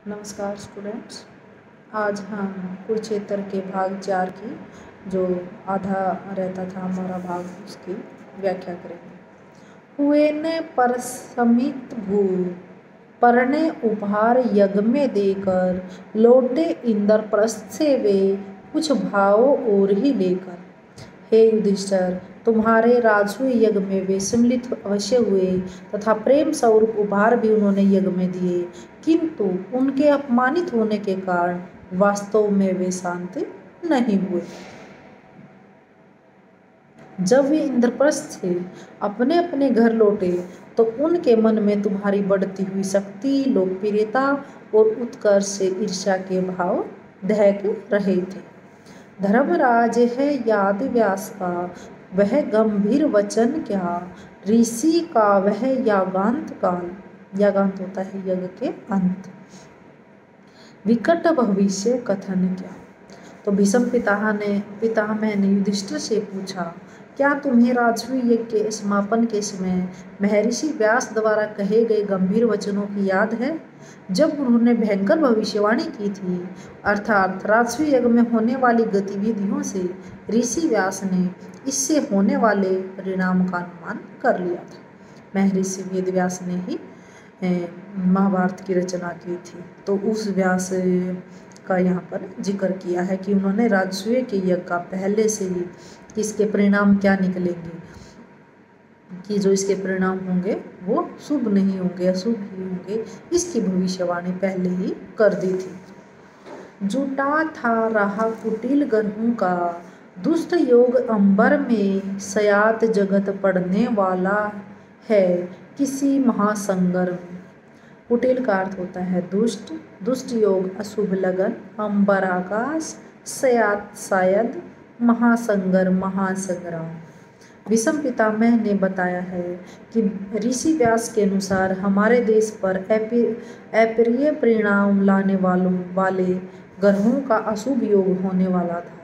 नमस्कार स्टूडेंट्स। आज हम कुरुक्षेत्र के भाग 4 की जो आधा रहता था हमारा भाग, उसकी व्याख्या करेंगे। हुए ने पर समित भू परने उपहार यज्ञ में देकर, लौटे इंद्रप्रस्थ से वे कुछ भावों और ही लेकर। हे युधिष्ठिर, तुम्हारे राजसूय यज्ञ में वे सम्मिलित अवश्य हुए तथा प्रेम स्वरूप उपहार भी उन्होंने यज्ञ में दिए, किंतु उनके अपमानित होने के कारण वास्तव में वे शांत नहीं हुए। जब वे इंद्रप्रस्थ से अपने अपने घर लौटे तो उनके मन में तुम्हारी बढ़ती हुई शक्ति, लोकप्रियता और उत्कर्ष से ईर्ष्या के भाव दहक रहे थे। धर्मराज है याद व्यास का वह गंभीर वचन क्या, ऋषि का वह यागांत काल, यागांत होता है यज्ञ के अंत, विकट भविष्य कथन क्या। तो भीष्म पितामह ने युधिष्ठिर से पूछा, क्या तुम्हें राजसूय यज्ञ के समापन के समय महर्षि व्यास द्वारा कहे गए गंभीर वचनों की याद है, जब उन्होंने भयंकर भविष्यवाणी की थी, अर्थात राजसूय यज्ञ में होने वाली गतिविधियों से ऋषि व्यास ने इससे होने वाले परिणाम का अनुमान कर लिया था। महर्षि वेद व्यास ने ही महाभारत की रचना की थी, तो उस व्यास का यहाँ पर जिक्र किया है कि उन्होंने राजसूय के यज्ञ का पहले से ही इसके परिणाम क्या निकलेंगे, कि जो इसके परिणाम होंगे वो शुभ नहीं होंगे, अशुभ ही होंगे, इसकी भविष्यवाणी पहले ही कर दी थी। जुटा था रहा कुटिल ग्रहों का, दुष्ट योग अंबर में सयात जगत पड़ने वाला है किसी महासंगर में। कुटिल का अर्थ होता है दुष्ट, दुष्ट योग अशुभ लगन, अंबर आकाश, सयात शायद, महासंगर महासंग्राम। भीष्म पितामह ने बताया है कि ऋषि व्यास के अनुसार हमारे देश पर अप्रिय परिणाम लाने वाले ग्रहों का अशुभ योग होने वाला था,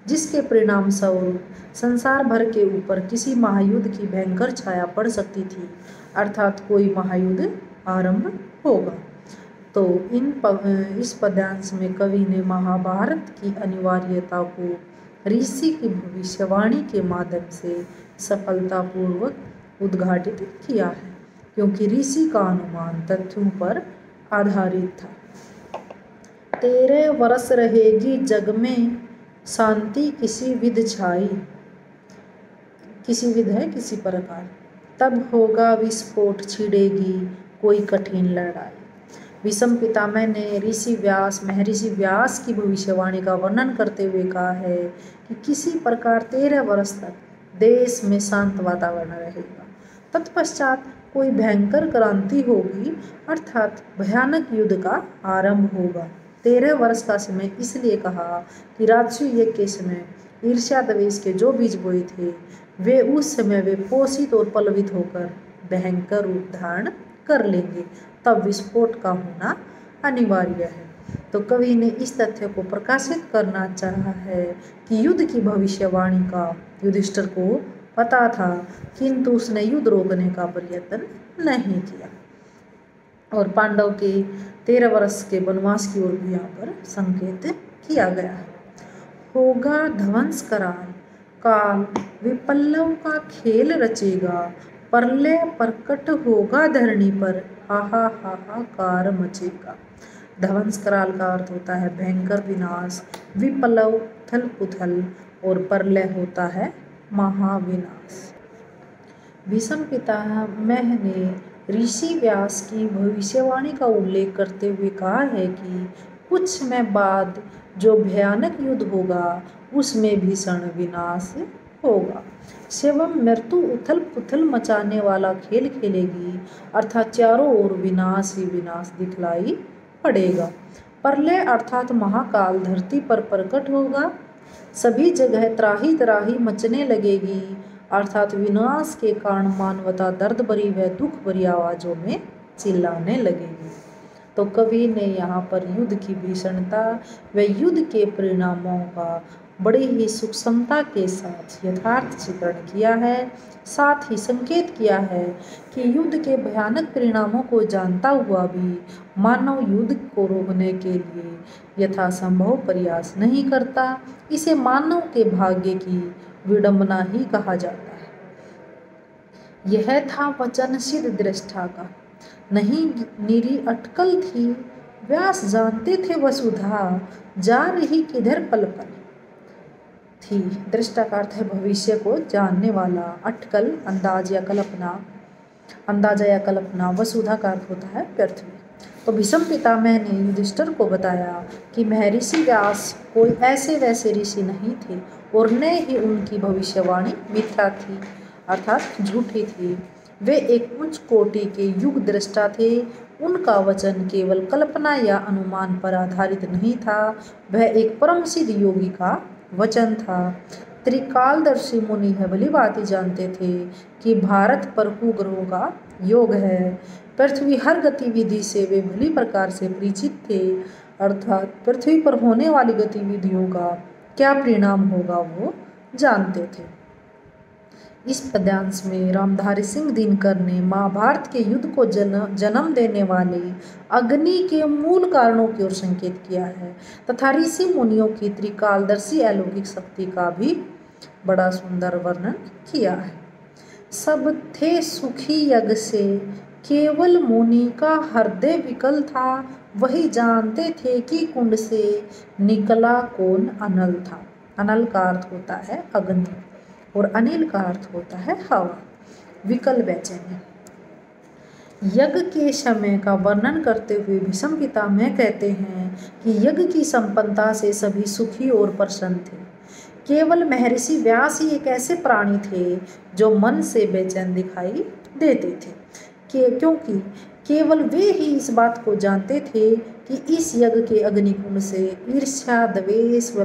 जिसके परिणाम स्वरूप संसार भर के ऊपर किसी महायुद्ध की भयंकर छाया पड़ सकती थी, अर्थात कोई महायुद्ध आरंभ होगा। तो इस पद्यांश में कवि ने महाभारत की अनिवार्यता को ऋषि की भविष्यवाणी के माध्यम से सफलतापूर्वक उद्घाटित किया है, क्योंकि ऋषि का अनुमान तथ्यों पर आधारित था। 13 वर्ष रहेगी जग में शांति किसी विध छाई, किसी विध है किसी प्रकार, तब होगा विस्फोट छिड़ेगी कोई कठिन लड़ाई। भीष्म पितामह ने महर्षि व्यास की भविष्यवाणी का वर्णन करते हुए कहा है कि किसी प्रकार 13 वर्ष तक देश में शांत वातावरण रहेगा, तत्पश्चात कोई भयंकर क्रांति होगी, अर्थात भयानक युद्ध का आरंभ होगा। 13 वर्ष का समय इसलिए कहा कि राजसूय यज्ञ के समय ईर्ष्या द्वेष के जो बीज बोए थे वे उस समय वे पोषित और पल्लवित होकर भयंकर रूप धारण कर लेंगे, तब विस्फोट का होना अनिवार्य है। तो कवि ने इस तथ्य को प्रकाशित करना चाहा है कि युद्ध की भविष्यवाणी का युधिष्ठिर को पता था, किंतु उसने युद्ध रोकने का प्रयत्न नहीं किया। और पांडव के 13 वर्ष के वनवास की ओर भी यहाँ पर संकेत किया गया है। होगा ध्वंस कराल काल, विपल्लव का खेल रचेगा, प्रलय प्रकट होगा धरणी पर, हाहाकार मचेगा। ध्वंस कराल का अर्थ होता है भयंकर विनाश, विप्लव उथल पुथल, और प्रलय होता है महाविनाश। भीष्म पितामह ने ऋषि व्यास की भविष्यवाणी का उल्लेख करते हुए कहा है कि कुछ समय बाद जो भयानक युद्ध होगा उसमें भीषण विनाश होगा। शिवम मृत्यु उथल पुथल मचाने वाला खेल खेलेगी, अर्थात चारों ओर विनाश ही विनाश दिखलाई पड़ेगा। प्रलय अर्थात महाकाल धरती पर प्रकट होगा, सभी जगह त्राही त्राही मचने लगेगी, अर्थात विनाश के कारण मानवता दर्द भरी व दुख भरी आवाजों में चिल्लाने लगेगी। तो कवि ने यहाँ पर युद्ध की भीषणता व युद्ध के परिणामों का बड़ी ही सूक्ष्मता के साथ यथार्थ चित्रण किया है। साथ ही संकेत किया है कि युद्ध के भयानक परिणामों को जानता हुआ भी मानव युद्ध को रोकने के लिए यथासंभव प्रयास नहीं करता। इसे मानव के भाग्य की विडंबना ही कहा जाता है। यह था वचन सिद्ध दृष्टा का, नहीं नीरी अटकल थी। व्यास जानते थे वसुधा जा रही किधर पल पल थी। दृष्टा का अर्थ है भविष्य को जानने वाला, अटकल अंदाज या कल्पना, अंदाजा या कल्पना, वसुधा का अर्थ होता है पृथ्वी। तो भीष्म पितामह ने युधिष्ठिर को बताया कि महर्षि व्यास कोई ऐसे वैसे ऋषि नहीं थे और न ही उनकी भविष्यवाणी मिथ्या थी अर्थात झूठी थी। वे एक उच्च कोटि के युग दृष्टा थे। उनका वचन केवल कल्पना या अनुमान पर आधारित नहीं था, वह एक परम सिद्ध योगी का वचन था। त्रिकालदर्शी मुनि है भली भांति जानते थे कि भारत पर कुग्रहों का योग है। पृथ्वी हर गतिविधि से वे भली प्रकार से परिचित थे, अर्थात पृथ्वी पर होने वाली गतिविधियों का क्या परिणाम होगा वो जानते थे। इस पद्यांश में रामधारी सिंह दिनकर ने महाभारत के युद्ध को जन्म देने वाले अग्नि के मूल कारणों की ओर संकेत किया है तथा ऋषि मुनियों की त्रिकालदर्शी अलौकिक शक्ति का भी बड़ा सुंदर वर्णन किया है। सब थे सुखी यज्ञ से, केवल मुनि का हृदय विकल था। वही जानते थे कि कुंड से निकला कौन अनल था। अनल का अर्थ होता है अग्नि और अनिल का अर्थ होता है हवा। विकल बेचैनी। यज्ञ के समय का वर्णन करते हुए भीष्म पितामह कहते हैं कि यज्ञ की संपन्नता से सभी सुखी और प्रसन्न थे। केवल महर्षि व्यास ही एक ऐसे प्राणी थे जो मन से बेचैन दिखाई देते थे, क्योंकि केवल वे ही इस बात को जानते थे कि इस यज्ञ के अग्निकुंड से ईर्ष्या, द्वेष व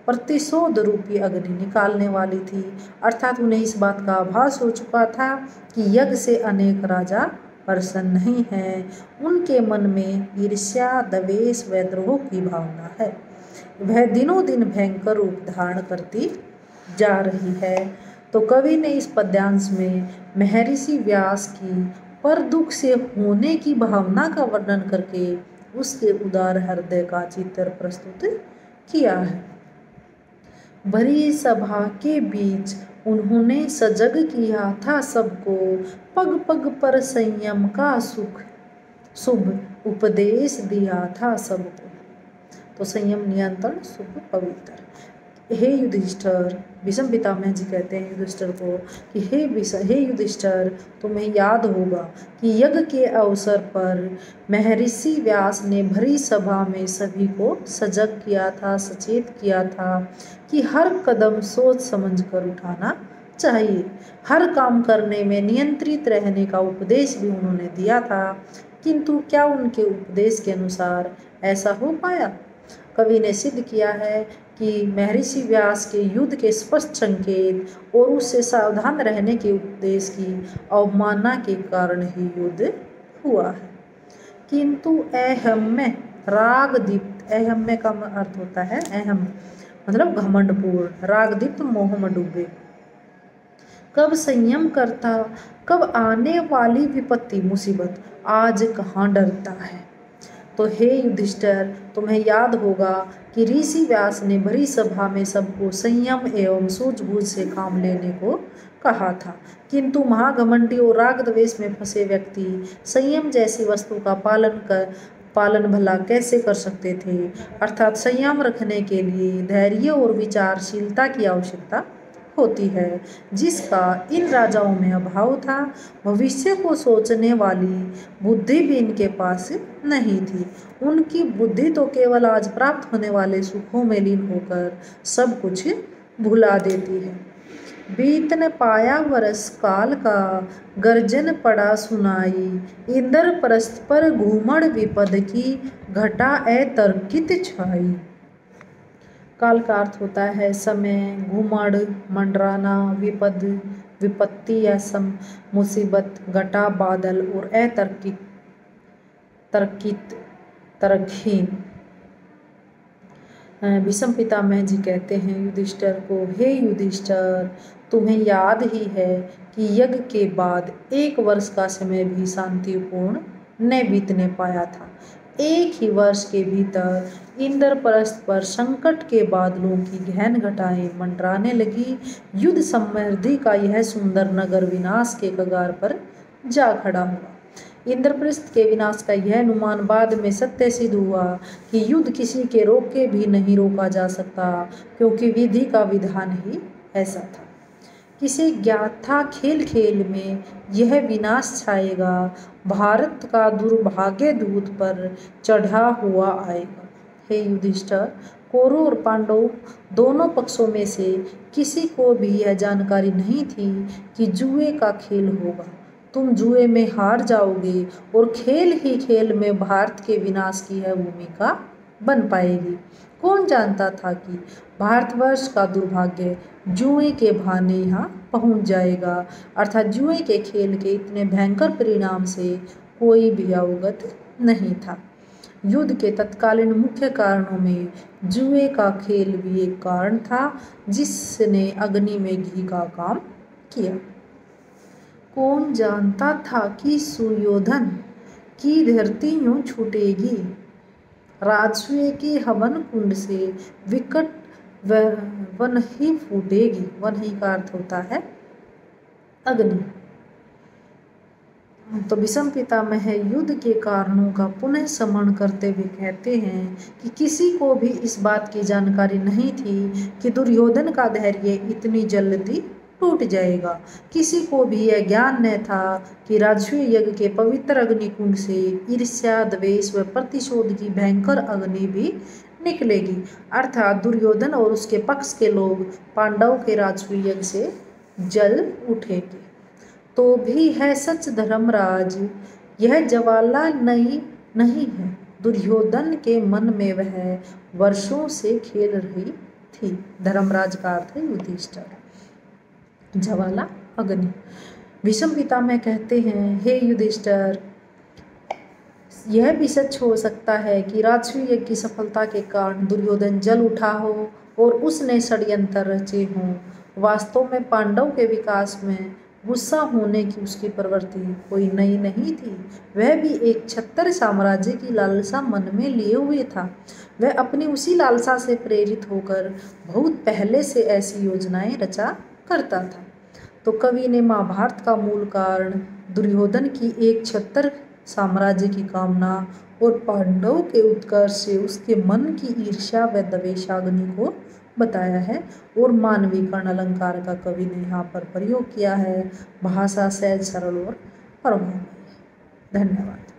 प्रतिशोध रूपी अग्नि निकालने वाली थी। अर्थात उन्हें इस बात का आभास हो चुका था कि यज्ञ से अनेक राजा प्रसन्न नहीं हैं। उनके मन में ईर्ष्या, द्वेष व द्रोह की भावना है। वह दिनों दिन भयंकर रूप धारण करती जा रही है। तो कवि ने इस पद्यांश में महर्षि व्यास की पर दुख से होने की भावना का वर्णन करके उसके उदार हृदय का चित्र प्रस्तुत किया है। भरी सभा के बीच उन्होंने सजग किया था सबको, पग पग पर संयम का शुभ उपदेश दिया था सबको। तो संयम, नियंत्रण, शुभ, पवित्र। हे युधिष्ठिर, भीष्म पितामह जी कहते हैं युधिष्ठिर को कि हे युधिष्ठिर, तुम्हें याद होगा कि यज्ञ के अवसर पर महर्षि व्यास ने भरी सभा में सभी को सजग किया था, सचेत किया था कि हर कदम सोच समझ कर उठाना चाहिए। हर काम करने में नियंत्रित रहने का उपदेश भी उन्होंने दिया था, किंतु क्या उनके उपदेश के अनुसार ऐसा हो पाया? कवि ने सिद्ध किया है कि महर्षि व्यास के युद्ध के स्पष्ट संकेत और उससे सावधान रहने के उपदेश की अवमानना के कारण ही युद्ध हुआ है। किंतु अहम्य राग दीप्त, अहम्य का अर्थ होता है अहम मतलब घमंडपूर्ण, राग दीप्त मोह में डूबे कब संयम करता, कब आने वाली विपत्ति मुसीबत आज कहाँ डरता है। तो हे युधिष्ठिर, तुम्हें याद होगा कि ऋषि व्यास ने भरी सभा में सबको संयम एवं सूझबूझ से काम लेने को कहा था, किंतु महाघमंडी और राग द्वेष में फंसे व्यक्ति संयम जैसी वस्तु का पालन भला कैसे कर सकते थे। अर्थात संयम रखने के लिए धैर्य और विचारशीलता की आवश्यकता होती है, जिसका इन राजाओं में अभाव था। भविष्य को सोचने वाली बुद्धि भी इनके पास नहीं थी। उनकी बुद्धि तो केवल आज प्राप्त होने वाले सुखों में लीन होकर सब कुछ भुला देती है। बीतन पाया वर्ष काल का, गर्जन पड़ा सुनाई, इंद्रप्रस्थ पर घूमड़ विपद की, घटा अतर्कित छाई। काल का अर्थ होता है समय, घुमड़, मंडराना, विपत्ति या मुसीबत, घटा बादल और तर्कहीन। भीष्म पितामह जी कहते हैं युधिष्ठिर को, हे युधिष्ठिर, तुम्हें याद ही है कि यज्ञ के बाद 1 वर्ष का समय भी शांतिपूर्ण न बीतने पाया था। एक ही वर्ष के भीतर इंद्रप्रस्थ पर संकट के बादलों की गहन घटाएं मंडराने लगी। युद्ध समृद्धि का यह सुंदर नगर विनाश के कगार पर जा खड़ा हुआ। इंद्रप्रस्थ के विनाश का यह अनुमान बाद में सत्य सिद्ध हुआ कि युद्ध किसी के रोके भी नहीं रोका जा सकता, क्योंकि विधि का विधान ही ऐसा था। किसे ज्ञात था खेल खेल में यह विनाश छाएगा, भारत का दुर्भाग्य दूत पर चढ़ा हुआ आएगा। हे युधिष्ठिर, कौरव और पांडव दोनों पक्षों में से किसी को भी यह जानकारी नहीं थी कि जुए का खेल होगा। तुम जुए में हार जाओगे और खेल ही खेल में भारत के विनाश की यह भूमिका बन पाएगी। कौन जानता था कि भारतवर्ष का दुर्भाग्य जुए के बहाने यहाँ पहुँच जाएगा, अर्थात जुए के खेल के इतने भयंकर परिणाम से कोई भी अवगत नहीं था। युद्ध के तत्कालीन मुख्य कारणों में जुए का खेल भी एक कारण था, जिसने अग्नि में घी का काम किया। कौन जानता था कि सुयोधन की धरती यूं छूटेगी, राजसूय के हवन कुंड से विकट वन ही फूटेगी। वन ही का अर्थ होता है अग्नि। तो भीष्म पितामह युद्ध के कारणों का पुनः स्मरण करते हुए कहते हैं कि किसी को भी इस बात की जानकारी नहीं थी कि दुर्योधन का धैर्य इतनी जल्दी टूट जाएगा। किसी को भी यह ज्ञान न था कि राजसूय यज्ञ के पवित्र अग्निकुंड से ईर्ष्या, द्वेष व प्रतिशोध की भयंकर अग्नि भी निकलेगी, अर्थात दुर्योधन और उसके पक्ष के लोग पांडवों के राजसूय यज्ञ से जल उठेंगे। तो भी है सच धर्मराज, यह ज्वाला नहीं है। दुर्योधन के मन में वह वर्षों से खेल रही थी। धर्मराज का अर्थ है युधिष्ठिर, ज्वाला अग्नि। भीष्म पितामह कहते हैं, हे युधिष्ठिर, यह भी सच हो सकता है कि राजसूय यज्ञ की सफलता के कारण दुर्योधन जल उठा हो और उसने षड्यंत्र रचे हों। वास्तव में पांडव के विकास में गुस्सा होने की उसकी प्रवृत्ति कोई नई नहीं थी। वह भी एक छत्र साम्राज्य की लालसा मन में लिए हुए था। वह अपनी उसी लालसा से प्रेरित होकर बहुत पहले से ऐसी योजनाएं रचा करता था। तो कवि ने महाभारत का मूल कारण दुर्योधन की एक छत्र साम्राज्य की कामना और पांडव के उत्कर्ष से उसके मन की ईर्ष्या व द्वेषाग्नि को बताया है। और मानवीकरण अलंकार का कवि ने यहाँ पर प्रयोग किया है। भाषा सहज, सरल और प्रभावमय। धन्यवाद।